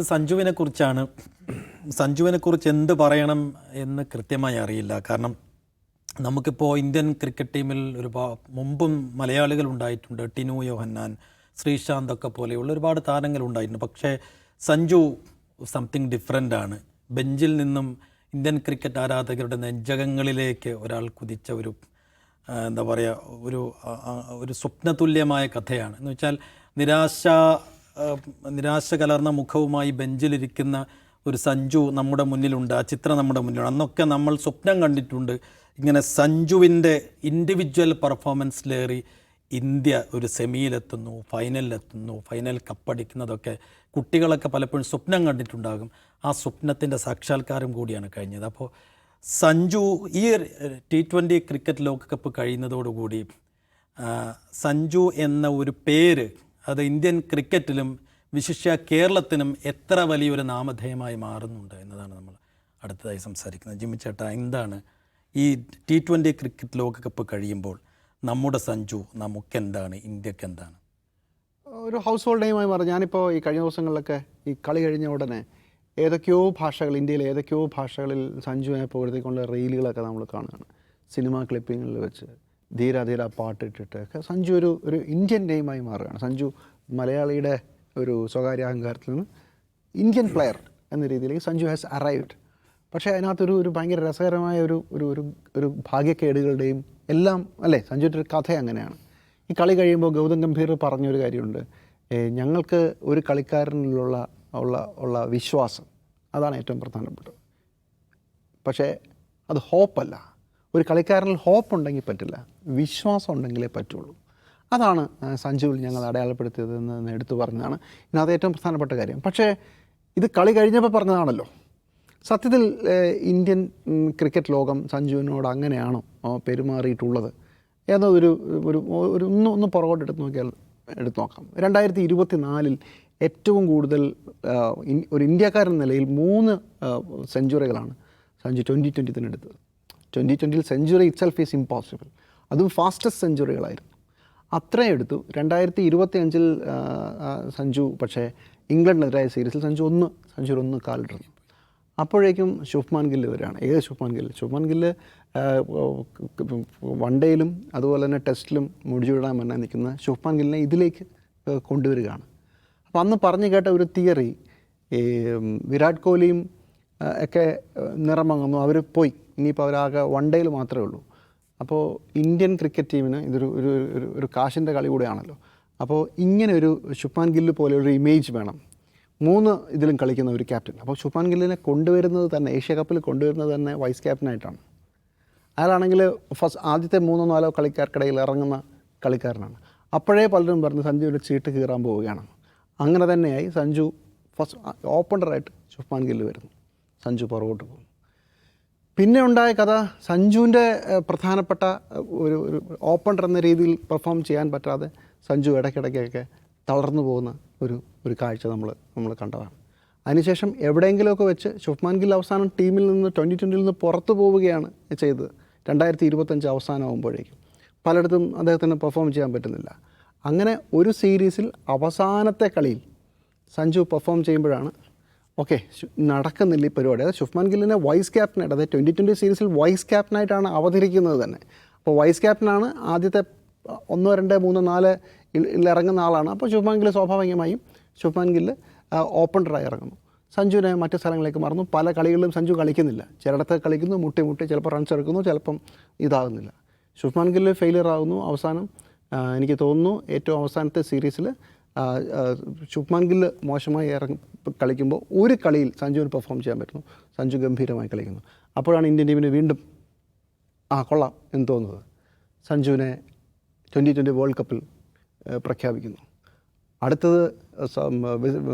സഞ്ജുവിനെക്കുറിച്ച് എന്ത് പറയണം എന്ന് കൃത്യമായി അറിയില്ല. കാരണം നമുക്കിപ്പോൾ ഇന്ത്യൻ ക്രിക്കറ്റ് ടീമിൽ മുമ്പും മലയാളികൾ ഉണ്ടായിട്ടുണ്ട്. ടിനു യോഹന്നാൻ, ശ്രീശാന്ത് ഒക്കെ പോലെയുള്ള ഒരുപാട് താരങ്ങൾ ഉണ്ടായിട്ടുണ്ട്. പക്ഷേ സഞ്ജു സംതിങ് ഡിഫറൻ്റ് ആണ്. ബെഞ്ചിൽ നിന്നും ഇന്ത്യൻ ക്രിക്കറ്റ് ആരാധകരുടെ നെഞ്ചകങ്ങളിലേക്ക് ഒരാൾ കുതിച്ച എന്താ പറയുക, ഒരു സ്വപ്നതുല്യമായ കഥയാണ്. എന്ന് വെച്ചാൽ നിരാശ കലർന്ന മുഖവുമായി ബെഞ്ചിലിരിക്കുന്ന ഒരു സഞ്ജു നമ്മുടെ മുന്നിലുണ്ട്. ആ ചിത്രം നമ്മുടെ മുന്നിലുണ്ട്. അന്നൊക്കെ നമ്മൾ സ്വപ്നം കണ്ടിട്ടുണ്ട് ഇങ്ങനെ സഞ്ജുവിൻ്റെ ഇൻഡിവിജ്വൽ പെർഫോമൻസിലേറി ഇന്ത്യ ഒരു സെമിയിലെത്തുന്നു, ഫൈനലിലെത്തുന്നു, ഫൈനൽ കപ്പടിക്കുന്നതൊക്കെ കുട്ടികളൊക്കെ പലപ്പോഴും സ്വപ്നം കണ്ടിട്ടുണ്ടാകും. ആ സ്വപ്നത്തിൻ്റെ സാക്ഷാത്കാരം കൂടിയാണ് കഴിഞ്ഞത്. അപ്പോൾ സഞ്ജു ഈ T20 ക്രിക്കറ്റ് ലോകകപ്പ് കഴിയുന്നതോടുകൂടി സഞ്ജു എന്ന ഒരു പേര് അത് ഇന്ത്യൻ ക്രിക്കറ്റിലും വിശിഷ്യ കേരളത്തിനും എത്ര വലിയൊരു നാമധേയമായി മാറുന്നുണ്ട് എന്നതാണ് നമ്മൾ അടുത്തതായി സംസാരിക്കുന്നത്. ജിമ്മി ചേട്ടാ, എന്താണ് ഈ T20 ക്രിക്കറ്റ് ലോകകപ്പ് കഴിയുമ്പോൾ നമ്മുടെ സഞ്ജു നമുക്കെന്താണ്, ഇന്ത്യക്ക് എന്താണ്? ഒരു ഹൗസ് ഹോൾഡ് നെയിമായി മാറി. ഞാനിപ്പോൾ ഈ കഴിഞ്ഞ ദിവസങ്ങളിലൊക്കെ ഈ കളി കഴിഞ്ഞ ഉടനെ ഇന്ത്യയിലെ ഏതൊക്കെയോ ഭാഷകളിൽ സഞ്ജുവിനെ പുകഴ്ത്തിക്കൊണ്ട് റീലുകളൊക്കെ നമ്മൾ കാണുകയാണ്. സിനിമാ ക്ലിപ്പിങ്ങിൽ വെച്ച് ധീര ധീര പാട്ടിട്ടിട്ടൊക്കെ സഞ്ജു ഒരു ഇന്ത്യൻ നെയിമായി മാറുകയാണ്. സഞ്ജു മലയാളിയുടെ ഒരു സ്വകാര്യ അഹങ്കാരത്തിൽ നിന്ന് ഇന്ത്യൻ പ്ലെയർ എന്ന രീതിയിലേക്ക് സഞ്ജു ഹാസ് അറൈവ്ഡ്. പക്ഷേ അതിനകത്തൊരു ഭയങ്കര രസകരമായ ഒരു ഭാഗ്യക്കേടുകളുടെയും എല്ലാം അല്ലേ സഞ്ജുവിൻ്റെ ഒരു കഥ അങ്ങനെയാണ്. ഈ കളി കഴിയുമ്പോൾ ഗൗതം ഗംഭീർ പറഞ്ഞൊരു കാര്യമുണ്ട്, ഞങ്ങൾക്ക് ഒരു കളിക്കാരനിലുള്ള ഉള്ള വിശ്വാസം അതാണ് ഏറ്റവും പ്രധാനപ്പെട്ടത്. പക്ഷേ അത് ഹോപ്പല്ല. ഒരു കളിക്കാരനിൽ ഹോപ്പ് ഉണ്ടെങ്കിൽ പറ്റില്ല, വിശ്വാസം ഉണ്ടെങ്കിലേ പറ്റുള്ളൂ. അതാണ് സഞ്ജുവിൽ ഞങ്ങൾ അടയാളപ്പെടുത്തിയതെന്ന് എടുത്തു പറഞ്ഞതാണ്. ഇതിനകത്ത് ഏറ്റവും പ്രധാനപ്പെട്ട കാര്യം. പക്ഷേ ഇത് കളി കഴിഞ്ഞപ്പോൾ പറഞ്ഞതാണല്ലോ. സത്യത്തിൽ ഇന്ത്യൻ ക്രിക്കറ്റ് ലോകം സഞ്ജുവിനോട് അങ്ങനെയാണോ പെരുമാറിയിട്ടുള്ളത് എന്നതൊരു ഒന്ന് പുറകോട്ട് എടുത്തു നോക്കാം. 2024 ഏറ്റവും കൂടുതൽ ഒരു ഇന്ത്യക്കാരൻ നിലയിൽ 3 സെഞ്ചുറികളാണ് സഞ്ജു 2020 എടുത്തത്. 2020 സെഞ്ചുറി ഇറ്റ്സെൽഫ് ഈസ് ഇമ്പോസിബിൾ. അതും ഫാസ്റ്റസ്റ്റ് സെഞ്ചുറികളായിരുന്നു. അത്രയും എടുത്തു. 2025 സഞ്ജു പക്ഷേ ഇംഗ്ലണ്ടിനെതിരായ സീരീസിൽ സഞ്ജു 1 കാലിടുന്നു. അപ്പോഴേക്കും ശുഭ്മാൻ ഗില്ല് വരികയാണ്. ശുഭ്മാൻ ഗില്ല് വൺ ഡേയിലും അതുപോലെ തന്നെ ടെസ്റ്റിലും മുടിചൂടാൻ തന്നെ നിൽക്കുന്ന ശുഭ്മാൻ ഗില്ലിനെ ഇതിലേക്ക് കൊണ്ടുവരികയാണ്. അപ്പോൾ അന്ന് പറഞ്ഞു കേട്ട ഒരു തിയറി, ഈ വിരാട് കോഹ്ലിയും ഒക്കെ നിറമങ്ങുന്നു, അവർ പോയി, ഇനിയിപ്പോൾ അവരാകെ വൺ ഡേയിൽ മാത്രമേ ഉള്ളൂ. അപ്പോൾ ഇന്ത്യൻ ക്രിക്കറ്റ് ടീമിന് ഇതൊരു കാശിൻ്റെ കളി കൂടെയാണല്ലോ. അപ്പോൾ ഇങ്ങനെ ഒരു ശുഭ്മാൻ ഗില്ല് പോലെ ഒരു ഇമേജ് വേണം 3 ഇതിലും കളിക്കുന്ന ഒരു ക്യാപ്റ്റൻ. അപ്പോൾ ശുഭ്മാൻ ഗില്ലിനെ കൊണ്ടുവരുന്നത് തന്നെ ഏഷ്യ കപ്പിൽ കൊണ്ടുവരുന്നത് തന്നെ വൈസ് ക്യാപ്റ്റനായിട്ടാണ്. അയാളാണെങ്കിൽ ആദ്യത്തെ 3-4 കളിക്കാർക്കിടയിൽ ഇറങ്ങുന്ന കളിക്കാരനാണ്. അപ്പോഴേ പലരും പറഞ്ഞ് സഞ്ജുവിൻ്റെ ചീട്ട് കീറാൻ പോവുകയാണ്. അങ്ങനെ തന്നെയായി സഞ്ജു ഓപ്പണറായിട്ട് ശുഭ്മാൻ ഗില്ല് വരുന്നു, സഞ്ജു പുറകോട്ട് പോകും. പിന്നെ ഉണ്ടായ കഥ സഞ്ജുവിൻ്റെ പ്രധാനപ്പെട്ട ഒരു ഓപ്പണർ എന്ന രീതിയിൽ പെർഫോം ചെയ്യാൻ പറ്റാതെ സഞ്ജു ഇടയ്ക്കിടയ്ക്കൊക്കെ തളർന്നു പോകുന്ന ഒരു കാഴ്ച നമ്മൾ കണ്ടതാണ്. അതിനുശേഷം എവിടെയെങ്കിലുമൊക്കെ വെച്ച് ശുഭ്മാൻ ഗിൽ അവസാനം ടീമിൽ നിന്ന് 2020 നിന്ന് പുറത്തു പോവുകയാണ് ചെയ്തത്. 2025 അവസാനമാകുമ്പോഴേക്കും പലയിടത്തും അദ്ദേഹത്തിന് പെർഫോം ചെയ്യാൻ പറ്റുന്നില്ല. അങ്ങനെ ഒരു സീരീസിൽ അവസാനത്തെ കളിയിൽ സഞ്ജു പെർഫോം ചെയ്യുമ്പോഴാണ് ഓക്കെ നടക്കുന്നില്ല ഈ പരിപാടി. അതായത് ശുഭ്മാൻ ഗില്ലിനെ വൈസ് ക്യാപ്റ്റനായിട്ട്, അതായത് 2020 സീരീസിൽ വൈസ് ക്യാപ്റ്റനായിട്ടാണ് അവതരിക്കുന്നത് തന്നെ. അപ്പോൾ വൈസ് ക്യാപ്റ്റനാണ്, ആദ്യത്തെ 1, 2, 3, 4 ഇറങ്ങുന്ന ആളാണ്. അപ്പോൾ ശുഭ്മാൻ ഗില്ല് സ്വാഭാവികമായും ശുഭ്മാൻ ഗില്ല് ഓപ്പണറായി ഇറങ്ങുന്നു. സഞ്ജുവിനെ മറ്റ് സ്ഥലങ്ങളിലേക്ക് മറന്നു. പല കളികളിലും സഞ്ജു കളിക്കുന്നില്ല. ചിലയിടത്ത് കളിക്കുന്നു, മുട്ടി ചിലപ്പോൾ റൺസ് എടുക്കുന്നു, ചിലപ്പം ഇതാകുന്നില്ല. ശുഭ്മാൻ ഗില്ല് ഫെയിലിയർ ആകുന്നു. അവസാനം എനിക്ക് തോന്നുന്നു ഏറ്റവും അവസാനത്തെ സീരീസിൽ ശുഭ്മാൻ ഗില്ല് മോശമായി കളിക്കുമ്പോൾ ഒരു കളിയിൽ സഞ്ജുവിന് പെർഫോം ചെയ്യാൻ പറ്റുന്നു. സഞ്ജു ഗംഭീരമായി കളിക്കുന്നു. അപ്പോഴാണ് ഇന്ത്യൻ ടീമിന് വീണ്ടും കൊള്ളാം എന്ന് തോന്നുന്നത്. സഞ്ജുവിനെ 2020 വേൾഡ് കപ്പിൽ പ്രഖ്യാപിക്കുന്നു. അടുത്തത്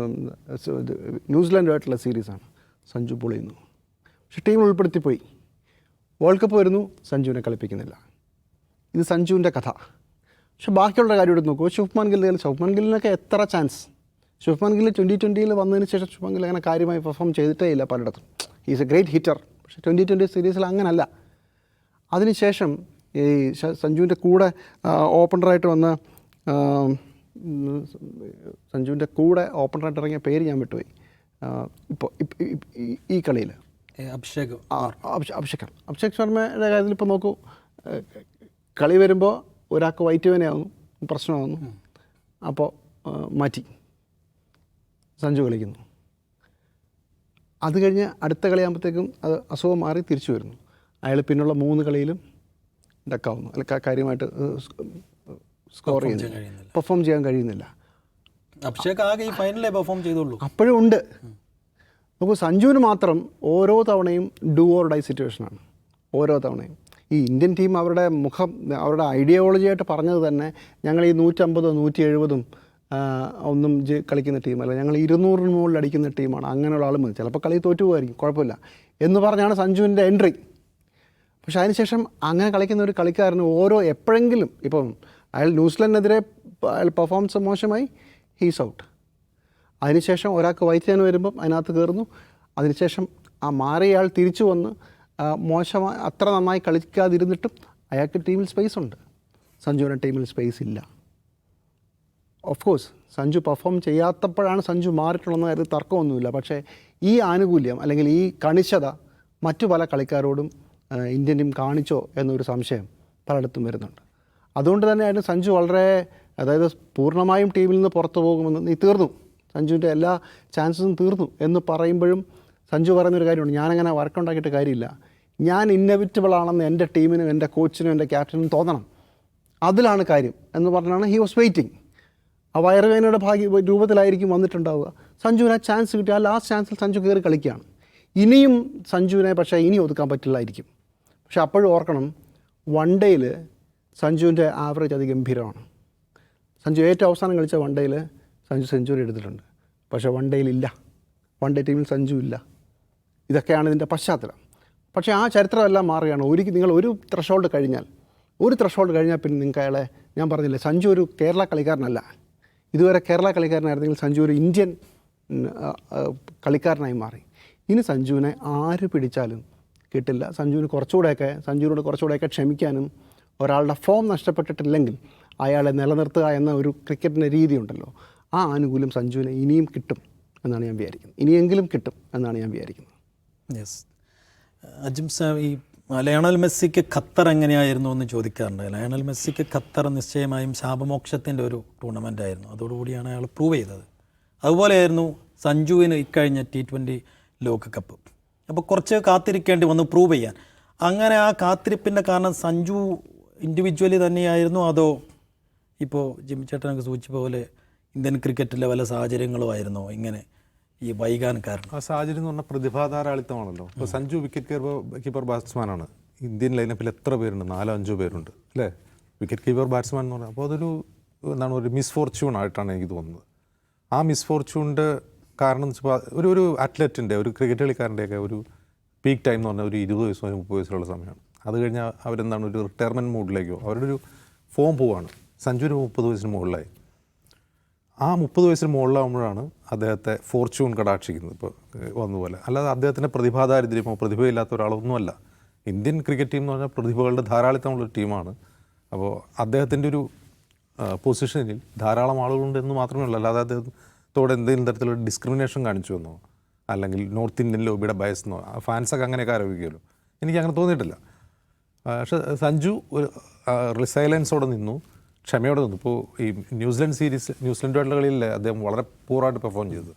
ന്യൂസിലാൻഡുമായിട്ടുള്ള സീരീസാണ്. സഞ്ജു പൊളിയുന്നു. പക്ഷേ ടീമിൽ ഉൾപ്പെടുത്തിപ്പോയി. വേൾഡ് കപ്പ് വരുന്നു, സഞ്ജുവിനെ കളിപ്പിക്കുന്നില്ല. ഇത് സഞ്ജുവിൻ്റെ കഥ. പക്ഷേ ബാക്കിയുള്ള കാര്യം എടുത്ത് നോക്കൂ. ശുഭ്മാൻ ഗില്ലിനൊക്കെ എത്ര ചാൻസ്. ശുഭ്മാൻ ഗില്ല് 2020 വന്നതിന് ശേഷം ശുഭ്മാൻ ഗില്ല് അങ്ങനെ കാര്യമായി പെർഫോം ചെയ്തിട്ടേ ഇല്ല പലയിടത്തും. Is A great hitter. പക്ഷേ 2020 സീരീസിൽ അങ്ങനല്ല. അതിനുശേഷം ഈ സഞ്ജുവിൻ്റെ കൂടെ ഓപ്പണറായിട്ട് വന്ന സഞ്ജുവിൻ്റെ കൂടെ ഓപ്പണറായിട്ട് ഇറങ്ങിയ പേര് ഞാൻ വിട്ടുപോയി. ഇപ്പോൾ ഈ കളിയിൽ അഭിഷേക് അഭിഷേക് ശർമ്മയുടെ കാര്യത്തിൽ ഇപ്പോൾ നോക്കൂ, കളി വരുമ്പോൾ ഒരാൾക്ക് വൈറ്റ് വേനയാകുന്നു, പ്രശ്നമാകുന്നു, അപ്പോൾ മാറ്റി സഞ്ജു കളിക്കുന്നു. അത് കഴിഞ്ഞ് അടുത്ത കളിയാകുമ്പോഴത്തേക്കും അത് അസുഖം മാറി തിരിച്ചു വരുന്നു. അയാൾ പിന്നുള്ള 3 കളിയിലും ഡക്കാവുന്നു, അല്ല കാര്യമായിട്ട് സ്കോർ ചെയ്യുന്നില്ല, പെർഫോം ചെയ്യാൻ കഴിയുന്നില്ല. അഭിഷേക് ആകെ ഈ ഫൈനലേ പെർഫോം ചെയ്തുള്ളൂ. അപ്പോഴും ഉണ്ട്. നോക്കൂ, സഞ്ജുവിന് മാത്രം ഓരോ തവണയും ഡു ഓർ ഡൈ സിറ്റുവേഷനാണ്. ഓരോ തവണയും ഈ ഇന്ത്യൻ ടീം അവരുടെ അവരുടെ ഐഡിയോളജിയായിട്ട് പറഞ്ഞത് തന്നെ ഞങ്ങൾ ഈ 150 170 ഒന്നും കളിക്കുന്ന ടീമല്ല, ഞങ്ങൾ 200 മുകളിൽ അടിക്കുന്ന ടീമാണ്. അങ്ങനെയുള്ള ആൾ മതി, ചിലപ്പോൾ കളി തോറ്റു പോകുമായിരിക്കും, കുഴപ്പമില്ല എന്ന് പറഞ്ഞാണ് സഞ്ജുവിൻ്റെ എൻട്രി. പക്ഷേ അതിനുശേഷം അങ്ങനെ കളിക്കുന്ന ഒരു കളിക്കാരന് എപ്പോഴെങ്കിലും ഇപ്പം അയാൾ ന്യൂസിലൻഡിനെതിരെ അയാൾ പെർഫോമൻസ് മോശമായി, ഹീസ് ഔട്ട്. അതിനുശേഷം ഒരാൾക്ക് വൈറ്റ് വരുമ്പം അതിനകത്ത് കയറുന്നു. അതിനുശേഷം ആ മാറിയ ആൾ തിരിച്ചു വന്ന് മോശമായി അത്ര നന്നായി കളിക്കാതിരുന്നിട്ടും അയാൾക്ക് ടീമിൽ സ്പേസ് ഉണ്ട്. സഞ്ജുവിൻ്റെ ടീമിൽ സ്പേസ് ഇല്ല. ഓഫ് കോഴ്സ് സഞ്ജു പെർഫോം ചെയ്യാത്തപ്പോഴാണ് സഞ്ജു മാറിയിട്ടുള്ളതെന്ന കാര്യത്തിൽ തർക്കമൊന്നുമില്ല. പക്ഷേ ഈ ആനുകൂല്യം അല്ലെങ്കിൽ ഈ കണിശത മറ്റു പല കളിക്കാരോടും ഇന്ത്യൻ ടീം കാണിച്ചോ എന്നൊരു സംശയം പലയിടത്തും വരുന്നുണ്ട്. അതുകൊണ്ട് തന്നെയായിരുന്നു സഞ്ജു വളരെ, അതായത് പൂർണ്ണമായും ടീമിൽ നിന്ന് പുറത്തു പോകുമെന്ന് തീർന്നു, സഞ്ജുവിൻ്റെ എല്ലാ ചാൻസസും തീർന്നു എന്ന് പറയുമ്പോഴും സഞ്ജു പറയുന്നൊരു കാര്യമുണ്ട്, ഞാനങ്ങനെ വഴക്കുണ്ടാക്കിയിട്ട് കാര്യമില്ല, ഞാൻ ഇന്നവിറ്റബിൾ ആണെന്ന് എൻ്റെ ടീമിനും എൻ്റെ കോച്ചിനും എൻ്റെ ക്യാപ്റ്റനും തോന്നണം, അതിലാണ് കാര്യം എന്ന് പറഞ്ഞാണ് ഹി വാസ് വെയിറ്റിംഗ്. ആ വയറുവേദനയുടെ രൂപത്തിലായിരിക്കും വന്നിട്ടുണ്ടാവുക. സഞ്ജുവിന് ആ ചാൻസ് കിട്ടി, ആ ലാസ്റ്റ് ചാൻസിൽ സഞ്ജു കയറി കളിക്കുകയാണ്. ഇനിയും സഞ്ജുവിനെ പക്ഷേ ഇനി ഒതുക്കാൻ പറ്റില്ലായിരിക്കും. പക്ഷെ അപ്പോഴും ഓർക്കണം, വൺ ഡേയിൽ സഞ്ജുവിൻ്റെ ആവറേജ് അതിഗംഭീരമാണ്. സഞ്ജു ഏറ്റവും അവസാനം കളിച്ച വൺ ഡേയിൽ സഞ്ജു സെഞ്ചുറി എടുത്തിട്ടുണ്ട്. പക്ഷേ വൺ ഡേയിലില്ല, വൺ ഡേ ടീമിൽ സഞ്ജു ഇല്ല. ഇതൊക്കെയാണ് ഇതിൻ്റെ പശ്ചാത്തലം. പക്ഷേ ആ ചരിത്രമെല്ലാം മാറുകയാണ്. നിങ്ങൾ ഒരു ത്രഷോൾഡ് കഴിഞ്ഞാൽ പിന്നെ നിങ്ങൾക്ക് അയാളെ, ഞാൻ പറഞ്ഞില്ലേ, സഞ്ജു ഒരു കേരള കളിക്കാരനല്ല. ഇതുവരെ കേരള കളിക്കാരനായിരുന്നെങ്കിൽ സഞ്ജു ഒരു ഇന്ത്യൻ കളിക്കാരനായി മാറി. ഇനി സഞ്ജുവിനെ ആര് പിടിച്ചാലും കിട്ടില്ല. സഞ്ജുവിനോട് കുറച്ചുകൂടെയൊക്കെ ക്ഷമിക്കാനും ഒരാളുടെ ഫോം നഷ്ടപ്പെട്ടിട്ടില്ലെങ്കിൽ അയാളെ നിലനിർത്തുക എന്ന ഒരു ക്രിക്കറ്റിൻ്റെ രീതിയുണ്ടല്ലോ, ആ ആനുകൂല്യം സഞ്ജുവിനെ ഇനിയും കിട്ടും എന്നാണ് ഞാൻ വിചാരിക്കുന്നത്. ഇനിയെങ്കിലും കിട്ടും എന്നാണ് ഞാൻ വിചാരിക്കുന്നത്. യെസ്. അജിം സാബ്, ഈ ലയണൽ മെസ്സിക്ക് ഖത്തർ എങ്ങനെയായിരുന്നു എന്ന് ചോദിക്കാറുണ്ട്. ലയണൽ മെസ്സിക്ക് ഖത്തർ നിശ്ചയമായും ശാപമോക്ഷത്തിൻ്റെ ഒരു ടൂർണമെൻ്റ് ആയിരുന്നു. അതോടുകൂടിയാണ് അയാൾ പ്രൂവ് ചെയ്തത്. അതുപോലെയായിരുന്നു സഞ്ജുവിന് ഇക്കഴിഞ്ഞ T20 ലോകകപ്പ്. അപ്പോൾ കുറച്ച് കാത്തിരിക്കേണ്ടി വന്നു പ്രൂവ് ചെയ്യാൻ. അങ്ങനെ ആ കാത്തിരിപ്പിൻ്റെ കാരണം സഞ്ജു ഇൻഡിവിജ്വലി തന്നെയായിരുന്നു, അതോ ഇപ്പോൾ ജിമ്മി ചേട്ടനൊക്കെ സൂചിച്ച പോലെ ഇന്ത്യൻ ക്രിക്കറ്റിലെ പല സാഹചര്യങ്ങളും ആയിരുന്നോ ഇങ്ങനെ ഈ വൈകാൻ കാരണം? ആ സാഹചര്യം എന്ന് പറഞ്ഞാൽ പ്രതിഭാധാരാളിത്തമാണല്ലോ. ഇപ്പോൾ സഞ്ജു വിക്കറ്റ് കീപ്പർ ബാറ്റ്സ്മാനാണ്. ഇന്ത്യൻ ലൈനപ്പിൽ എത്ര പേരുണ്ട്? 4-5 പേരുണ്ട് അല്ലേ, വിക്കറ്റ് കീപ്പർ ബാറ്റ്സ്മാൻ എന്ന് പറഞ്ഞാൽ. അപ്പോൾ അതൊരു ഒരു മിസ്ഫോർച്യൂൺ ആയിട്ടാണ് എനിക്ക് തോന്നുന്നത്. ആ മിസ്ഫോർച്യൂണിൻ്റെ കാരണം എന്ന് വെച്ചാൽ ഒരു അത്ലറ്റിൻ്റെ, ഒരു ക്രിക്കറ്റ് കളിക്കാരൻ്റെയൊക്കെ ഒരു പീക്ക് ടൈം എന്ന് പറഞ്ഞാൽ ഒരു 20 വയസ്സോ 30 വയസ്സിലുള്ള സമയമാണ്. അത് കഴിഞ്ഞാൽ അവരെന്താണ് ഒരു റിട്ടയർമെൻറ്റ് മൂഡിലേക്കോ അവരുടെ ഒരു ഫോം പോവാണ്. സഞ്ജുവിന് 30 വയസ്സിന് മുകളിലായി. ആ 30 വയസ്സിന് മുകളിലാകുമ്പോഴാണ് അദ്ദേഹത്തെ ഫോർച്യൂൺ കടാക്ഷിക്കുന്നത് ഇപ്പോൾ വന്നപോലെ. അല്ലാതെ അദ്ദേഹത്തിൻ്റെ പ്രതിഭാദാരിദ്ര്യമോ പ്രതിഭയില്ലാത്ത ഒരാളൊന്നുമല്ല. ഇന്ത്യൻ ക്രിക്കറ്റ് ടീം എന്ന് പറഞ്ഞാൽ പ്രതിഭകളുടെ ധാരാളിത്തമുള്ളൊരു ടീമാണ്. അപ്പോൾ അദ്ദേഹത്തിൻ്റെ ഒരു പൊസിഷനിൽ ധാരാളം ആളുകളുണ്ടെന്ന് മാത്രമേ ഉള്ളൂ. അല്ലാതെ അദ്ദേഹത്തോടെ എന്തെങ്കിലും തരത്തിലുള്ള ഡിസ്ക്രിമിനേഷൻ കാണിച്ചു എന്നോ അല്ലെങ്കിൽ നോർത്ത് ഇന്ത്യൻ ലോബിയുടെ ബയസ് എന്നോ ഫാൻസൊക്കെ അങ്ങനെയൊക്കെ ആരോപിക്കുമല്ലോ, എനിക്കങ്ങനെ തോന്നിയിട്ടില്ല. പക്ഷേ സഞ്ജു ഒരു റിസൈലൻസോടെ നിന്നു, ക്ഷമയോടെ നിന്നു. ഇപ്പോൾ ഈ ന്യൂസിലൻഡുമായിട്ടുള്ള കളിയിൽ അദ്ദേഹം വളരെ പൂറായിട്ട് പെർഫോം ചെയ്തത്.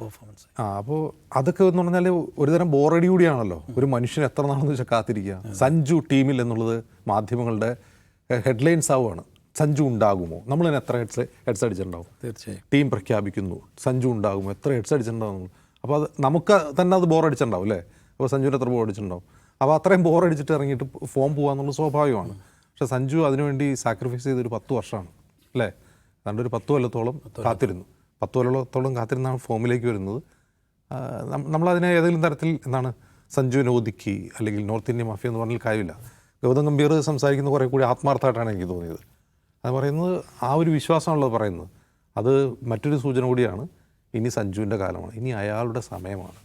പെർഫോമൻസ്. അപ്പോൾ അതൊക്കെ എന്ന് പറഞ്ഞാൽ ഒരുതരം ബോറടി കൂടിയാണല്ലോ. ഒരു മനുഷ്യൻ എത്ര നാളെന്ന് വെച്ചാൽ കാത്തിരിക്കുക. സഞ്ജു ടീമിൽ എന്നുള്ളത് മാധ്യമങ്ങളുടെ ഹെഡ്ലൈൻസ് ആവുകയാണ്. സഞ്ജു ഉണ്ടാകുമോ? നമ്മൾ തന്നെ എത്ര ഹെഡ്സ് അടിച്ചിട്ടുണ്ടാവും? തീർച്ചയായും. ടീം പ്രഖ്യാപിക്കുന്നു സഞ്ജു ഉണ്ടാകുമോ, എത്ര ഹെഡ്സ് അടിച്ചിട്ടുണ്ടാവും. അപ്പോൾ അത് നമുക്ക് തന്നെ അത് ബോറടിച്ചിട്ടുണ്ടാവും അല്ലേ. അപ്പോൾ സഞ്ജുവിന് എത്ര ബോറടിച്ചിട്ടുണ്ടാവും. അപ്പോൾ അത്രയും ബോറടിച്ചിട്ട് ഇറങ്ങിയിട്ട് ഫോം പോകാന്നുള്ളത് സ്വാഭാവികമാണ്. പക്ഷേ സഞ്ജു അതിനുവേണ്ടി സാക്രിഫൈസ് ചെയ്തൊരു 10 വർഷമാണ് അല്ലേ. അതുകൊണ്ട് ഒരു 10 കൊല്ലത്തോളം കാത്തിരുന്നു. 10 കൊല്ലത്തോളം കാത്തിരുന്നാണ് ഫോമിലേക്ക് വരുന്നത്. നമ്മളതിനെ ഏതെങ്കിലും തരത്തിൽ സഞ്ജുവിനെ ഒതുക്കി അല്ലെങ്കിൽ നോർത്ത് ഇന്ത്യൻ മാഫിയ എന്ന് പറഞ്ഞാൽ കാര്യമില്ല. ഗൗതം ഗംഭീർ സംസാരിക്കുന്ന കുറേ കൂടി ആത്മാർത്ഥമായിട്ടാണ് എനിക്ക് തോന്നിയത്. അത് പറയുന്നത് ആ ഒരു വിശ്വാസമാണല്ലോ പറയുന്നത്. അത് മറ്റൊരു സൂചന കൂടിയാണ്, ഇനി സഞ്ജുവിൻ്റെ കാലമാണ്, ഇനി അയാളുടെ സമയമാണ്.